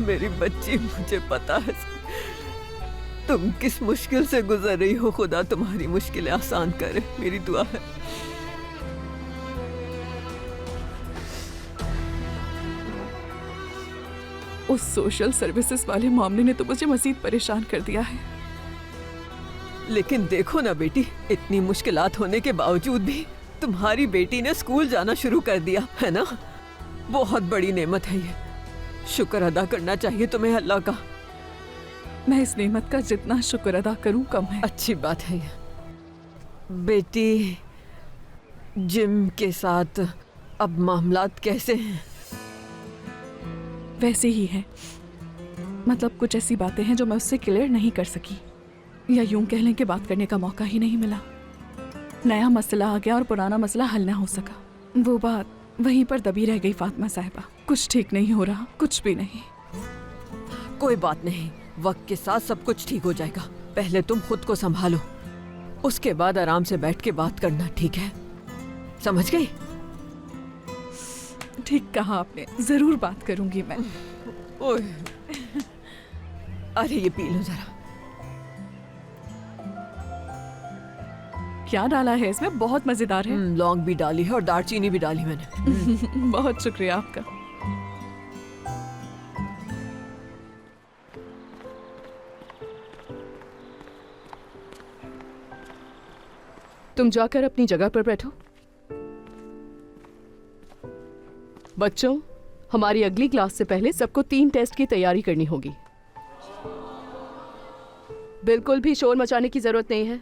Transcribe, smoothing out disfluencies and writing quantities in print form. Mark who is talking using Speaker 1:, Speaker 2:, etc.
Speaker 1: मेरी बच्ची, मुझे पता है तुम किस मुश्किल से गुजर रही हो। खुदा तुम्हारी मुश्किलें आसान करे, मेरी दुआ है।
Speaker 2: उस सोशल सर्विसेज वाले मामले ने तो मुझे मजीद परेशान कर दिया है।
Speaker 1: लेकिन देखो ना बेटी, इतनी मुश्किलात होने के बावजूद भी तुम्हारी बेटी ने स्कूल जाना शुरू कर दिया है ना। बहुत बड़ी नेमत है ये, शुक्र अदा करना चाहिए तुम्हें अल्लाह का।
Speaker 2: मैं इस नेमत का जितना शुक्र अदा करूं कम है।
Speaker 1: अच्छी बात है ये। बेटी, जिम के साथ अब मामलात कैसे हैं?
Speaker 2: वैसे ही है, मतलब कुछ ऐसी बातें हैं जो मैं उससे क्लियर नहीं कर सकी, या यूं कह लें कि बात करने का मौका ही नहीं मिला। नया मसला आ गया और पुराना मसला हल ना हो सका। वो बात वहीं पर दबी रह गई। फातिमा साहिबा, कुछ ठीक नहीं हो रहा, कुछ भी नहीं।
Speaker 1: कोई बात नहीं, वक्त के साथ सब कुछ ठीक हो जाएगा। पहले तुम खुद को संभालो, उसके बाद आराम से बैठ के बात करना, ठीक है? समझ गई?
Speaker 2: ठीक कहा आपने, जरूर बात करूंगी मैं।
Speaker 1: ओए, अरे ये पी लो जरा।
Speaker 2: क्या डाला है इसमें? बहुत मजेदार है।
Speaker 1: लौंग भी डाली है और दालचीनी भी डाली मैंने।
Speaker 2: बहुत शुक्रिया आपका।
Speaker 3: तुम जाकर अपनी जगह पर बैठो। बच्चों, हमारी अगली क्लास से पहले सबको 3 टेस्ट की तैयारी करनी होगी। बिल्कुल भी शोर मचाने की जरूरत नहीं है।